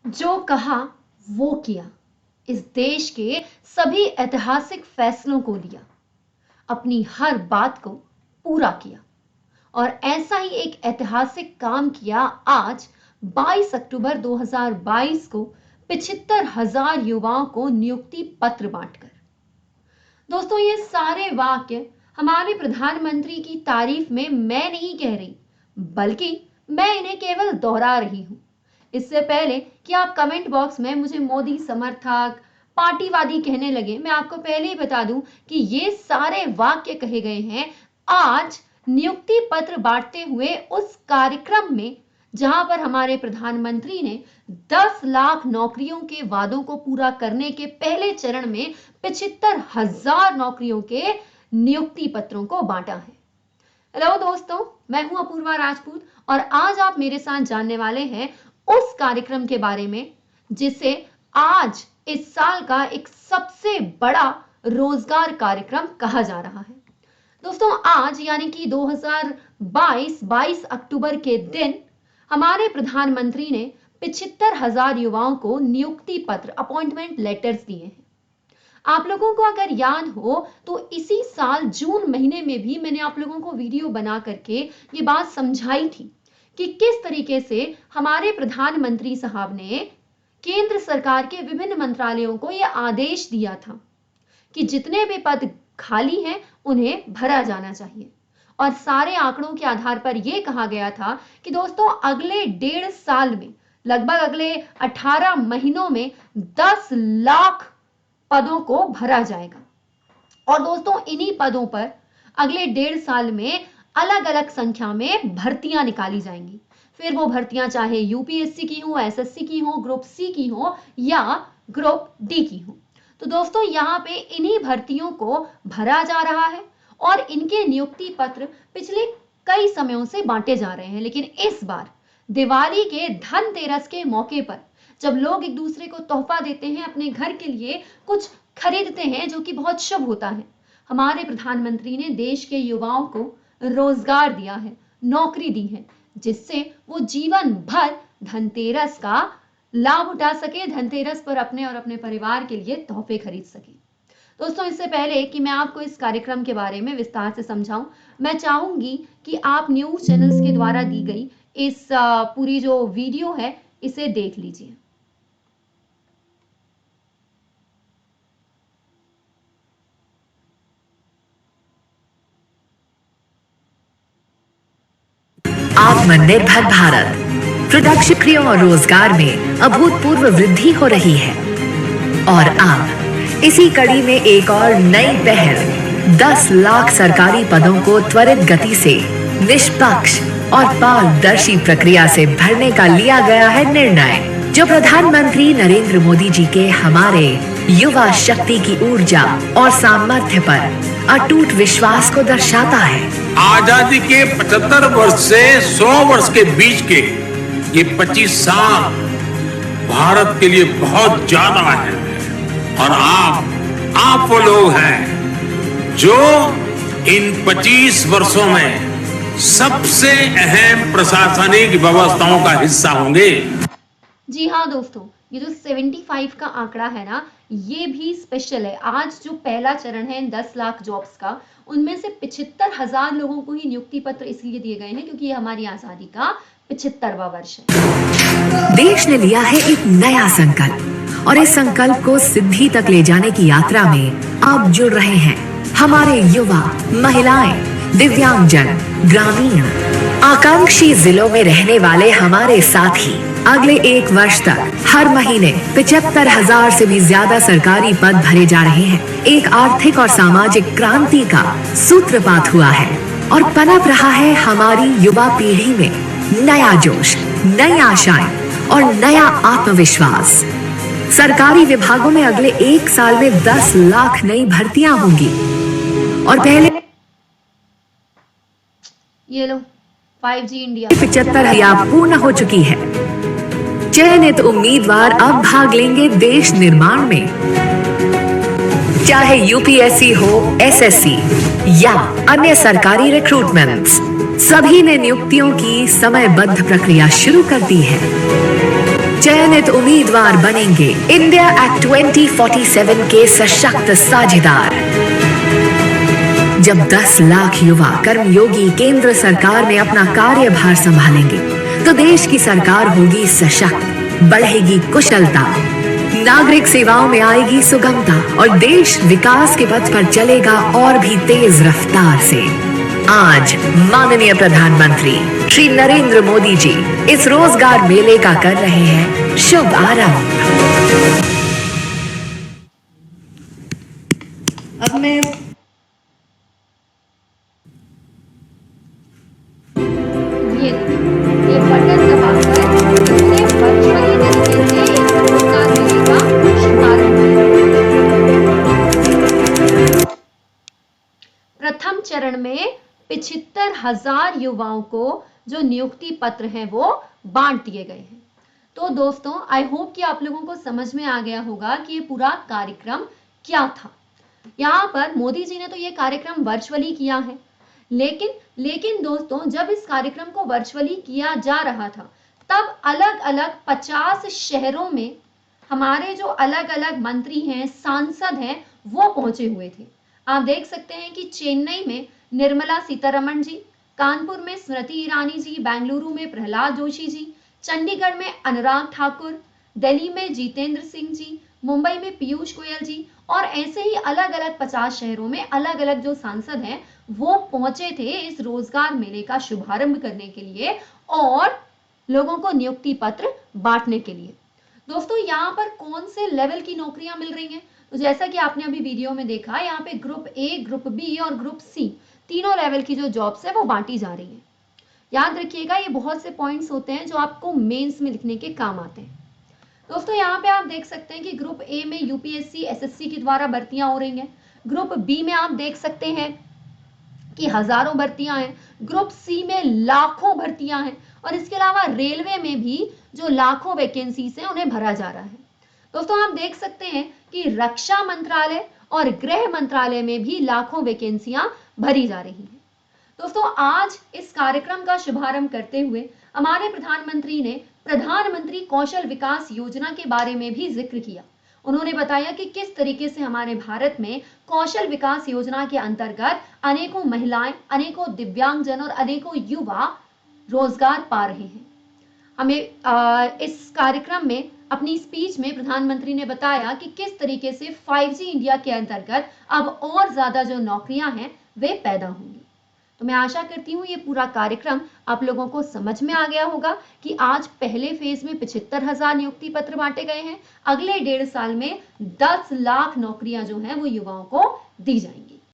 जो कहा वो किया, इस देश के सभी ऐतिहासिक फैसलों को लिया, अपनी हर बात को पूरा किया और ऐसा ही एक ऐतिहासिक काम किया आज 22 अक्टूबर 2022 को 75,000 युवाओं को नियुक्ति पत्र बांटकर। दोस्तों, ये सारे वाक्य हमारे प्रधानमंत्री की तारीफ में मैं नहीं कह रही, बल्कि मैं इन्हें केवल दोहरा रही हूं। इससे पहले कि आप कमेंट बॉक्स में मुझे मोदी समर्थक, पार्टीवादी कहने लगे, मैं आपको पहले ही बता दूं कि ये सारे वाक्य कहे गए हैं आज नियुक्ति पत्र बांटते हुए उस कार्यक्रम में जहां पर हमारे प्रधानमंत्री ने 10 लाख नौकरियों के वादों को पूरा करने के पहले चरण में 75,000 नौकरियों के नियुक्ति पत्रों को बांटा है। हेलो दोस्तों, मैं हूं अपूर्वा राजपूत और आज आप मेरे साथ जानने वाले हैं उस कार्यक्रम के बारे में जिसे आज इस साल का एक सबसे बड़ा रोजगार कार्यक्रम कहा जा रहा है। दोस्तों, आज यानी कि 22 अक्टूबर के दिन हमारे प्रधानमंत्री ने 75,000 युवाओं को नियुक्ति पत्र, अपॉइंटमेंट लेटर्स दिए हैं। आप लोगों को अगर याद हो तो इसी साल जून महीने में भी मैंने आप लोगों को वीडियो बना करके ये बात समझाई थी कि किस तरीके से हमारे प्रधानमंत्री साहब ने केंद्र सरकार के विभिन्न मंत्रालयों को यह आदेश दिया था कि जितने भी पद खाली हैं उन्हें भरा जाना चाहिए। और सारे आंकड़ों के आधार पर यह कहा गया था कि दोस्तों अगले 1.5 साल में, लगभग अगले 18 महीनों में 10 लाख पदों को भरा जाएगा। और दोस्तों इन्हीं पदों पर अगले 1.5 साल में अलग अलग संख्या में भर्तियां निकाली जाएंगी। फिर वो भर्तियां चाहे यूपीएससी की हो, एसएससी की हो, ग्रुप सी की हो या ग्रुप डी की हो। तो दोस्तों यहाँ पे इन्हीं भर्तियों को भरा जा रहा है और इनके नियुक्ति पत्र पिछले कई समयों से बांटे जा रहे हैं। लेकिन इस बार दिवाली के धनतेरस के मौके पर जब लोग एक दूसरे को तोहफा देते हैं, अपने घर के लिए कुछ खरीदते हैं जो कि बहुत शुभ होता है, हमारे प्रधानमंत्री ने देश के युवाओं को रोजगार दिया है, नौकरी दी है, जिससे वो जीवन भर धनतेरस का लाभ उठा सके, धनतेरस पर अपने और अपने परिवार के लिए तोहफे खरीद सके। दोस्तों, इससे पहले कि मैं आपको इस कार्यक्रम के बारे में विस्तार से समझाऊं, मैं चाहूंगी कि आप न्यूज चैनल्स के द्वारा दी गई इस पूरी जो वीडियो है इसे देख लीजिए। आत्मनिर्भर भारत प्रोडक्शन और रोजगार में अभूतपूर्व वृद्धि हो रही है और अब इसी कड़ी में एक और नई पहल 10 लाख सरकारी पदों को त्वरित गति से निष्पक्ष और पारदर्शी प्रक्रिया से भरने का लिया गया है निर्णय, जो प्रधानमंत्री नरेंद्र मोदी जी के हमारे युवा शक्ति की ऊर्जा और सामर्थ्य पर अटूट विश्वास को दर्शाता है। आजादी के 75 वर्ष से 100 वर्ष के बीच के ये 25 साल भारत के लिए बहुत ज्यादा है और आप वो लोग हैं जो इन 25 वर्षों में सबसे अहम प्रशासनिक व्यवस्थाओं का हिस्सा होंगे। जी हाँ दोस्तों, ये जो 75 का आंकड़ा है ना, ये भी स्पेशल है। आज जो पहला चरण है इन 10 लाख जॉब्स का, उनमें से 75,000 लोगों को ही नियुक्ति पत्र इसलिए दिए गए हैं क्योंकि ये हमारी आजादी का 75वां वर्ष है। देश ने लिया है एक नया संकल्प और इस संकल्प को सिद्धि तक ले जाने की यात्रा में आप जुड़ रहे हैं हमारे युवा, महिलाएं, दिव्यांगजन, ग्रामीण, आकांक्षी जिलों में रहने वाले हमारे साथी। अगले 1 वर्ष तक हर महीने 75,000 से भी ज्यादा सरकारी पद भरे जा रहे हैं। एक आर्थिक और सामाजिक क्रांति का सूत्रपात हुआ है और पनप रहा है हमारी युवा पीढ़ी में नया जोश, नई आशाएं और नया आत्मविश्वास। सरकारी विभागों में अगले 1 साल में 10 लाख नई भर्तियां होंगी और पहले ये लो 5G इंडिया 75,000 पूर्ण हो चुकी है। चयनित उम्मीदवार अब भाग लेंगे देश निर्माण में, चाहे यूपीएससी हो, एसएससी या अन्य सरकारी रिक्रूटमेंट्स, सभी ने नियुक्तियों की समयबद्ध प्रक्रिया शुरू कर दी है। चयनित उम्मीदवार बनेंगे इंडिया एक्ट 2047 के सशक्त साझेदार। जब 10 लाख युवा कर्मयोगी केंद्र सरकार में अपना कार्यभार संभालेंगे तो देश की सरकार होगी सशक्त, बढ़ेगी कुशलता, नागरिक सेवाओं में आएगी सुगमता और देश विकास के पथ पर चलेगा और भी तेज रफ्तार से। आज माननीय प्रधानमंत्री श्री नरेंद्र मोदी जी इस रोजगार मेले का कर रहे हैं शुभ आरंभ। अब मैं ये बटन दबाकर इससे वर्चुअली तरीके से इस रोजगार मेले का शुभारंभ किया। प्रथम चरण में 75,000 युवाओं को जो नियुक्ति पत्र हैं वो बांट दिए गए हैं। तो दोस्तों, आई होप कि आप लोगों को समझ में आ गया होगा कि ये पूरा कार्यक्रम क्या था। यहाँ पर मोदी जी ने तो ये कार्यक्रम वर्चुअली किया है, लेकिन दोस्तों, जब इस कार्यक्रम को वर्चुअली किया जा रहा था तब अलग अलग 50 शहरों में हमारे जो अलग अलग मंत्री हैं, सांसद हैं, वो पहुंचे हुए थे। आप देख सकते हैं कि चेन्नई में निर्मला सीतारमण जी, कानपुर में स्मृति ईरानी जी, बेंगलुरु में प्रहलाद जोशी जी, चंडीगढ़ में अनुराग ठाकुर, दिल्ली में जितेंद्र सिंह जी, मुंबई में पीयूष गोयल जी और ऐसे ही अलग अलग 50 शहरों में अलग अलग जो सांसद हैं वो पहुंचे थे इस रोजगार मेले का शुभारंभ करने के लिए और लोगों को नियुक्ति पत्र बांटने के लिए। दोस्तों, यहाँ पर कौन से लेवल की नौकरियां मिल रही हैं? तो जैसा कि आपने अभी वीडियो में देखा, यहाँ पे ग्रुप ए, ग्रुप बी और ग्रुप सी तीनों लेवल की जो जॉब्स है वो बांटी जा रही है। याद रखिएगा, ये बहुत से पॉइंट्स होते हैं जो आपको मेंस में लिखने के काम आते हैं। दोस्तों, यहाँ पे आप देख सकते हैं कि ग्रुप ए में यूपीएससी, एसएससी के द्वारा भर्तियां हो रही हैं। ग्रुप बी में आप देख सकते हैं कि हजारों भर्तियां हैं। ग्रुप सी में लाखों भर्तियां हैं और इसके अलावा रेलवे में भी जो लाखों वैकेंसीज हैं उन्हें भरा जा रहा है। दोस्तों, आप देख सकते हैं कि रक्षा मंत्रालय और गृह मंत्रालय में भी लाखों वैकेंसियां भरी जा रही हैं। दोस्तों, आज इस कार्यक्रम का शुभारंभ करते हुए हमारे प्रधानमंत्री ने प्रधानमंत्री कौशल विकास योजना के बारे में भी जिक्र किया। उन्होंने बताया कि किस तरीके से हमारे भारत में कौशल विकास योजना के अंतर्गत अनेकों महिलाएं, अनेकों दिव्यांगजन और अनेकों युवा रोजगार पा रहे हैं। हमें इस कार्यक्रम में अपनी स्पीच में प्रधानमंत्री ने बताया कि किस तरीके से 5G इंडिया के अंतर्गत अब और ज्यादा जो नौकरियां हैं वे पैदा होंगी। तो मैं आशा करती हूँ ये पूरा कार्यक्रम आप लोगों को समझ में आ गया होगा कि आज पहले फेज में 75,000 नियुक्ति पत्र बांटे गए हैं। अगले 1.5 साल में 10 लाख नौकरियां जो हैं वो युवाओं को दी जाएंगी।